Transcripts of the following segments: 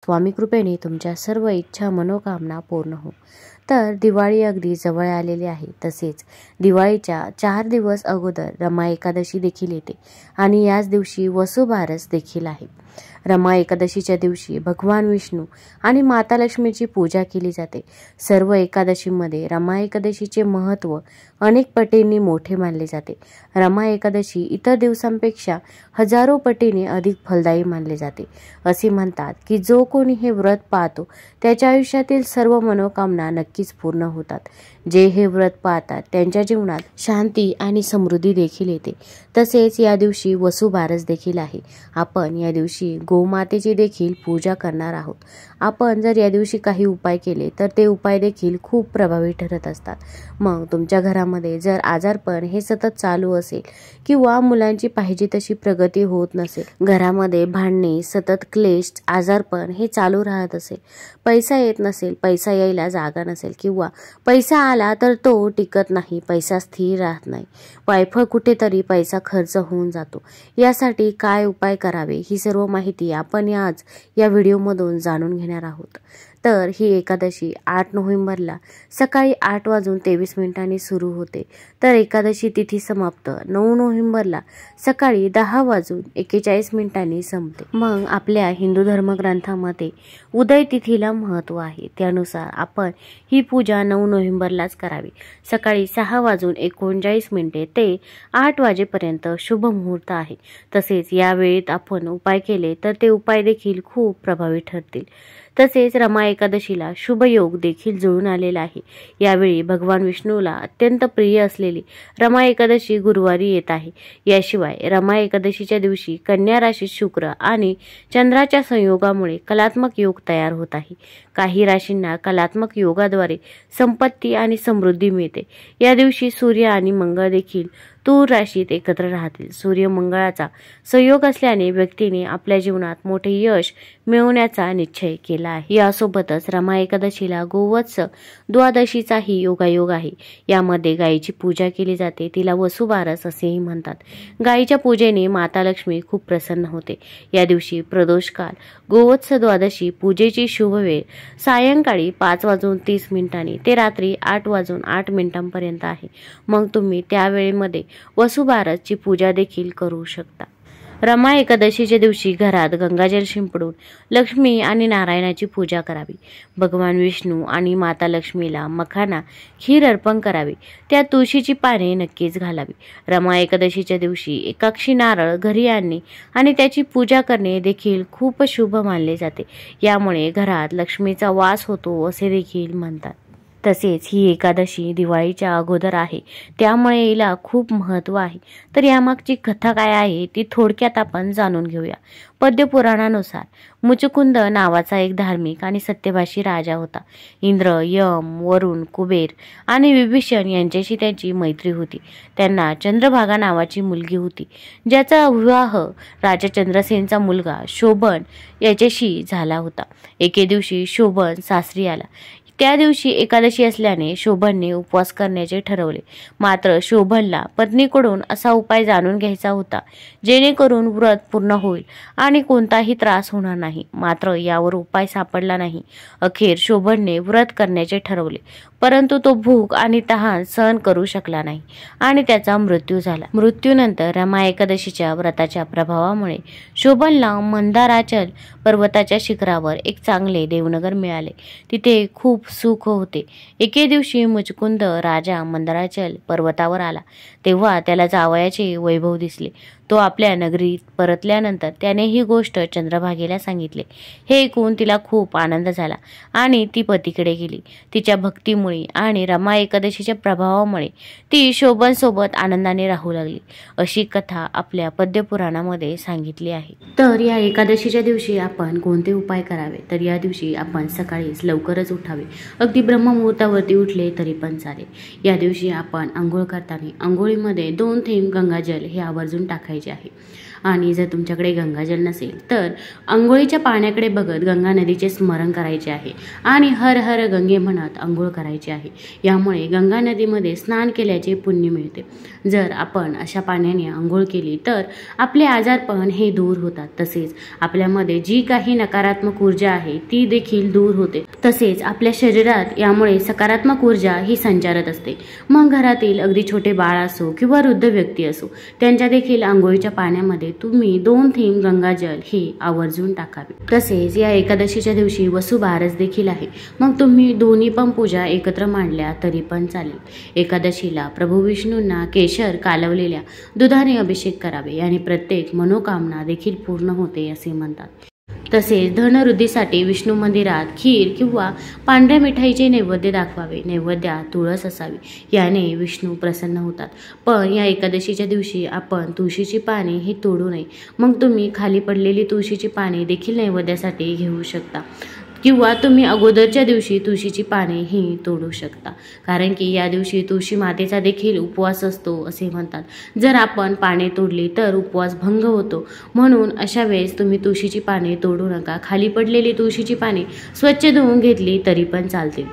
स्वामी कृपेने तुमच्या सर्व इच्छा मनोकामना पूर्ण हो। तर दिवाळी अगदी जवळ आलेली आहे। तसेच दिवाळीच्या 4 दिवस अगोदर रमा एकादशी देखील येते आणि याच दिवशी वसुबारस देखील आहे। रमा एकादशीच्या दिवशी भगवान विष्णू आणि माता लक्ष्मीची पूजा केली जाते। सर्व एकादशीमध्ये रमा एकादशीचे महत्त्व अनेक पटींनी मोठे मानले जाते। रमा एकादशी इतर दिवसांपेक्षा हजारो पटीने अधिक फलदायी मानले जाते। असे म्हणतात की जो कोणी हे व्रत पाळतो त्याच्या आयुष्यातील सर्व मनोकामना नक्कीच पूर्ण होतात। जे हे व्रत पाळतात त्यांच्या जीवनात शांती आणि समृद्धी देखील येते। तसेच या दिवशी वसुबारस देखील आहे। आपण या दिवशी गोमातेची देखील पूजा करणार आहोत। आपण जर या दिवशी काही उपाय केले तर ते उपाय देखील खूप प्रभावी ठरत असतात। मग तुमच्या घरामध्ये जर आजारपण हे सतत चालू असेल किंवा मुलांची पाहिजे तशी प्रगती होत नसेल, घरामध्ये भांडणे, सतत क्लेश, आजारपण हे चालू राहत असेल, पैसा येत नसेल, पैसा यायला जागा नसेल किंवा पैसा आला तर तो टिकत नाही, पैसा स्थिर राहत नाही, वायफळ कुठेतरी पैसा खर्च होऊन जातो, यासाठी काय उपाय करावे ही सर्व माहिती आपण आज या व्हिडिओमधून जाणून घेणार आहोत। तर ही एकादशी 8 नोव्हेंबरला सकाळी 8:23 सुरू होते। तर एकादशी तिथी समाप्त 9 नोव्हेंबरला सकाळी 10:41 संपते। मग आपल्या हिंदू धर्मग्रंथामध्ये उदय तिथीला महत्त्व आहे। त्यानुसार आपण ही पूजा 9 नोव्हेंबरलाच करावी। सकाळी 6:39 ते 8 वाजेपर्यंत शुभ मुहूर्त आहे। तसेच या वेळेत आपण उपाय केले तर ते उपाय देखील खूप प्रभावी ठरतील। तसेच रमा एकादशीला शुभ योग देखील जुळून आलेला आहे। यावेळी भगवान विष्णूला अत्यंत प्रिय असलेली रमा एकादशी गुरुवारी येत आहे। याशिवाय रमा एकादशीच्या दिवशी कन्या राशीत शुक्र आणि चंद्राच्या संयोगामुळे कलात्मक योग तयार होत आहे। काही राशींना कलात्मक योगाद्वारे संपत्ती आणि समृद्धी मिळते। या दिवशी सूर्य आणि मंगळ देखील तूळ राशीत एकत्र राहतील। सूर्य मंगळाचा संयोग असल्याने व्यक्तीने आपल्या जीवनात मोठे यश मिळवण्याचा निश्चय केला आहे। यासोबतच रमा एकादशीला गोवत्स द्वादशीचाही योगायोग आहे। यामध्ये गायीची पूजा केली जाते, तिला वसुबारस असेही म्हणतात। गायीच्या पूजेने माता लक्ष्मी खूप प्रसन्न होते। या दिवशी प्रदोष काल, गोवत्स द्वादशी पूजेची शुभ वेळ सायंकाळी 5:30 ते रात्री 8:08 पर्यंत आहे। मग तुम्ही त्या वेळेमध्ये वसुबारसची पूजा देखील करू शकता। रमा एकादशीच्या दिवशी घरात गंगाजल शिंपडून लक्ष्मी आणि नारायणाची पूजा करावी। भगवान विष्णू आणि माता लक्ष्मीला मखाना, खीर अर्पण करावे। त्यात तुळशीची पाने नक्कीच घालावी। रमा एकादशीच्या दिवशी एकाक्षी नारळ घरी आणणे आणि त्याची पूजा करणे देखील खूप शुभ मानले जाते। यामुळे घरात लक्ष्मीचा वास होतो असे देखील म्हणतात। तसेच ही एकादशी दिवाळीच्या अगोदर आहे, त्यामुळे हिला खूप महत्त्व आहे। तर यामागची कथा काय आहे ती थोडक्यात आपण जाणून घेऊया। पद्मपुराणानुसार मुचकुंद नावाचा एक धार्मिक आणि सत्यभाषी राजा होता। इंद्र, यम, वरुण, कुबेर आणि विभीषण यांच्याशी त्याची मैत्री होती। त्यांना चंद्रभागा नावाची मुलगी होती, ज्याचा विवाह राजा चंद्रसेनचा मुलगा शोभन याच्याशी झाला होता। एके दिवशी शोभन सासरी आला। त्या दिवशी एकादशी असल्याने शोभनने उपवास करण्याचे ठरवले। मात्र शोभनला पत्नीकडून असा उपाय जाणून घ्यायचा होता जेणेकरून व्रत पूर्ण होईल आणि कोणताही त्रास होणार नाही। मात्र यावर उपाय सापडला नाही। अखेर शोभनने व्रत करण्याचे ठरवले, परंतु तो भूक आणि तहान सहन करू शकला नाही आणि त्याचा मृत्यू झाला। मृत्यूनंतर रमा एकादशीच्या व्रताच्या प्रभावामुळे शोभनला मंदाराचल पर्वताच्या शिखरावर एक चांगले देवनगर मिळाले। तिथे खूप सुख होते। एके दिवशी मुचकुंद राजा मंदाराचल पर्वतावर आला तेव्हा त्याला जावयाचे वैभव दिसले। तो आपल्या नगरीत परतल्यानंतर त्याने ही गोष्ट चंद्रभागेला सांगितले। हे ऐकून तिला खूप आनंद झाला आणि ती पतीकडे गेली। तिच्या भक्तीमुळे आणि रमा एकादशीच्या प्रभावामुळे ती शोभनसोबत आनंदाने राहू लागली, अशी कथा आपल्या पद्मपुराणामध्ये सांगितली आहे। तर या एकादशीच्या दिवशी आपण कोणते उपाय करावे? तर या दिवशी आपण सकाळीच लवकरच उठावे। अगदी ब्रह्ममुहूर्तावरती उठले तरी पण चालेल। या दिवशी आपण आंघोळ करताना आंघोळीमध्ये 2 थेंब गंगाजल हे आवर्जून टाकायचे आहे आणि जर तुमच्याकडे गंगाजल नसेल तर अंघोळीच्या पाण्याकडे बघत गंगा नदीचे स्मरण करायचे आहे आणि हर हर गंगे म्हणत अंघोळ करायची आहे. यामुळे गंगा नदीमध्ये स्नान केल्याचे पुण्य मिळते. जर आपण अशा पाण्याने अंघोळ केली तर आपले आजारपण हे दूर होतात. तसेच आपल्यामध्ये जी काही नकारात्मक ऊर्जा आहे ती देखील दूर होते. तसेच आपल्या शरीरात यामुळे सकारात्मक ऊर्जा ही संचारत असते. मग घरातील अगदी छोटे बाळ असो किंवा वृद्ध व्यक्ती असो त्यांच्या देखील अंघोळीच्या पाण्यामध्ये तुम्ही 2 थेंब गंगाजल हे आवर्जून टाकावे. तसेच या एकादशीच्या दिवशी वसुबारस देखील आहे. मग तुम्ही दोन्ही पण पूजा एकत्र मांडल्या तरी पण चालेल. एकादशीला प्रभू विष्णूंना केशर कालवलेल्या दुधाने अभिषेक करावे आणि प्रत्येक मनोकामना देखील पूर्ण होते असे म्हणतात. तसेच धनवृद्धीसाठी विष्णू मंदिरात खीर किंवा पांढऱ्या मिठाईचे नैवेद्य दाखवावे. नैवेद्यात तुळस असावी, याने विष्णू प्रसन्न होतात. पण या एकादशीच्या दिवशी आपण तुळशीची पाने ही तोडू नये. मग तुम्ही खाली पडलेली तुळशीची पाने देखील नैवेद्यासाठी घेऊ शकता किंवा तुम्ही अगोदरच्या दिवशी तुळशीची पाने ही तोडू शकता, कारण की या दिवशी तुळशी मातेचा देखील उपवास असतो असे म्हणतात. जर आपण पाने तोडली तर उपवास भंग होतो, म्हणून अशा वेळेस तुम्ही तुळशीची पाने तोडू नका. खाली पडलेली तुळशीची पाने स्वच्छ धुवून घेतली तरी पण चालतील.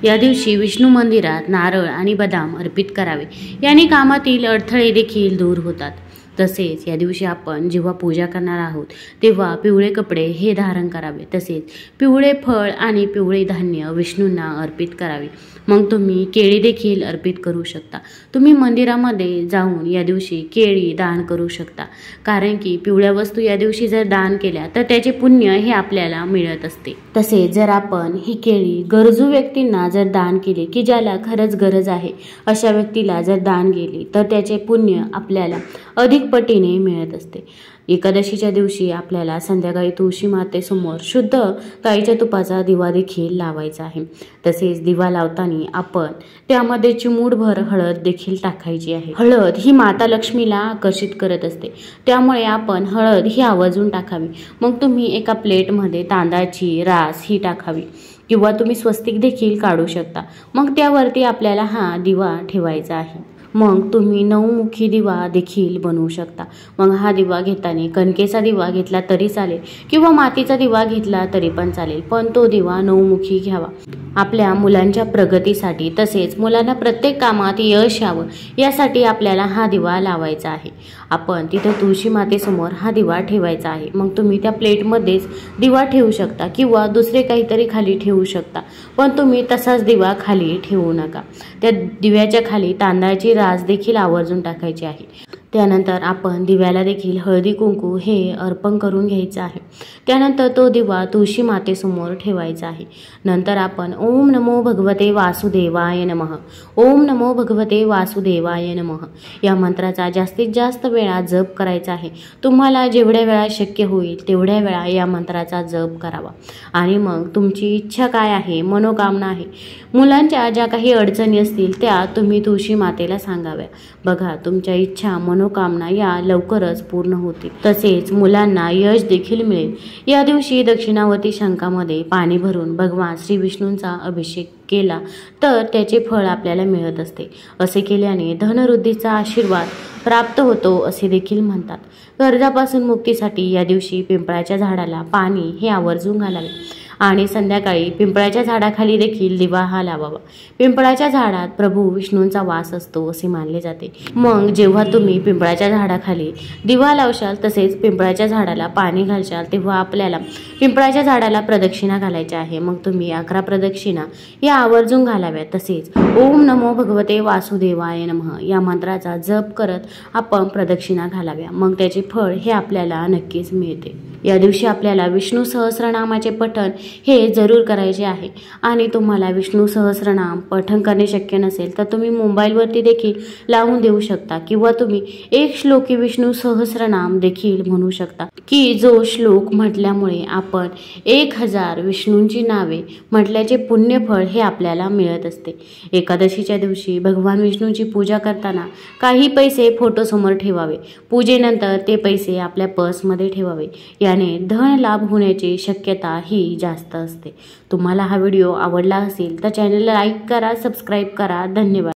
या दिवशी विष्णू मंदिरात नारळ आणि बदाम अर्पित करावे. याने कामातील अडथळे देखील दूर होतात. तसेच या दिवशी आपण जेव्हा पूजा करणार आहोत तेव्हा पिवळे कपडे हे धारण करावे. तसेच पिवळे फळ आणि पिवळे धान्य विष्णूंना अर्पित करावे. मग तुम्ही केळी देखील अर्पित करू शकता. तुम्ही मंदिरामध्ये जाऊन या दिवशी केळी दान करू शकता, कारण की पिवळ्या वस्तू या दिवशी जर दान केल्या तर त्याचे पुण्य हे आपल्याला मिळत असते. तसेच जर आपण ही केळी गरजू व्यक्तींना जर दान केली की ज्याला खरंच गरज आहे अशा व्यक्तीला जर दान केली तर त्याचे पुण्य आपल्याला अधिक पटीने मिळत असते. एकादशीच्या दिवशी आपल्याला संध्याकाळी तुळशी मातेसमोर शुद्ध गाईच्या तुपाचा दिवा देखील लावायचा आहे. तसेच दिवा लावताना आपण त्यामध्ये चिमूटभर हळद देखील टाकायची आहे. हळद ही माता लक्ष्मीला आकर्षित करत असते, त्यामुळे आपण हळद ही आवर्जून टाकावी. मग तुम्ही एका प्लेटमध्ये तांदळाची रास ही टाकावी किंवा तुम्ही स्वस्तिक देखील काढू शकता. मग त्यावरती आपल्याला हा दिवा ठेवायचा आहे. मग तुम्ही 9मुखी दिवा देखील बनवू शकता. मग हा दिवा घेताना कणकेचा दिवा घेतला तरी चालेल किंवा मातीचा दिवा घेतला तरी पण चालेल, पण तो दिवा 9मुखी घ्यावा. आपल्या मुलांच्या प्रगतीसाठी तसेच मुलांना प्रत्येक कामात यश यावं यासाठी आपल्याला हा दिवा लावायचा आहे. आपण तिथे तुळशी मातेसमोर हा दिवा ठेवायचा आहे. मग तुम्ही त्या प्लेटमध्येच दिवा ठेवू शकता किंवा दुसरे काहीतरी खाली ठेवू शकता, पण तुम्ही तसाच दिवा खाली ठेवू नका. त्या दिव्याच्या खाली तांदळाची रास देखील आवर्जून टाकायची आहे. त्यानंतर आपण दिव्याला देखील हळदी कुंकू हे अर्पण करून घ्यायचं आहे. त्यानंतर तो दिवा तुळशी मातेसमोर ठेवायचा आहे. नंतर आपण ओम नमो भगवते वासुदेवाय नमः, ओम नमो भगवते वासुदेवाय नमः या मंत्राचा जास्तीत जास्त वेळा जप करायचा आहे. तुम्हाला जेवढ्या वेळा शक्य होईल तेवढ्या वेळा या मंत्राचा जप करावा. आणि मग तुमची इच्छा काय आहे, मनोकामना आहे, मुलांच्या ज्या काही अडचणी असतील त्या तुम्ही तुळशी मातेला सांगाव्या. बघा, तुमच्या इच्छा मनोकामना या लवकरच पूर्ण होतील. तसेच मुलांना यश देखील मिळेल. या दिवशी दक्षिणावर्ती शंखामध्ये पाणी भरून भगवान श्री विष्णूंचा अभिषेक केला तर त्याचे फळ आपल्याला मिळत असते. असे केल्याने धनवृद्धीचा आशीर्वाद प्राप्त होतो असे देखील म्हणतात. कर्जापासून मुक्तीसाठी या दिवशी पिंपळाच्या झाडाला पाणी हे आवर्जून घालावे आणि संध्याकाळी पिंपळाच्या झाडाखाली देखील दिवा हा लावावा. पिंपळाच्या झाडात प्रभू विष्णूंचा वास असतो असे मानले जाते. मग जेव्हा तुम्ही पिंपळाच्या झाडाखाली दिवा लावशाल तसेच पिंपळाच्या झाडाला पाणी घालशाल तेव्हा आपल्याला पिंपळाच्या झाडाला प्रदक्षिणा घालायची आहे. मग तुम्ही 11 प्रदक्षिणा या आवर्जून घालाव्या. तसेच ओम नमो भगवते वासुदेवाय नमः या मंत्राचा जप करत आपण प्रदक्षिणा घालाव्या. मग त्याचे फळ हे आपल्याला नक्कीच मिळते. या दिवशी आपल्याला विष्णू सहस्रनामाचे पठण हे जरूर करायचे आहे. आणि तुम्हाला विष्णू सहस्रनाम पठण करणे शक्य नसेल तर तुम्ही मोबाईलवरती देखील लावून देऊ शकता किंवा तुम्ही एक श्लोकी विष्णू सहस्रनाम देखील म्हणू शकता की जो श्लोक म्हटल्यामुळे आपण 1000 विष्णूंची नावे म्हटल्याचे पुण्यफळ हे आपल्याला मिळत असते. एकादशीच्या दिवशी भगवान विष्णूंची पूजा करताना काही पैसे फोटोसमोर ठेवावे. पूजेनंतर ते पैसे आपल्या पर्समध्ये ठेवावे. याने धन लाभ होण्याची शक्यता ही जास्त असते. तुम्हाला हा व्हिडिओ आवडला असेल तर चॅनलला लाईक करा, सबस्क्राईब करा. धन्यवाद.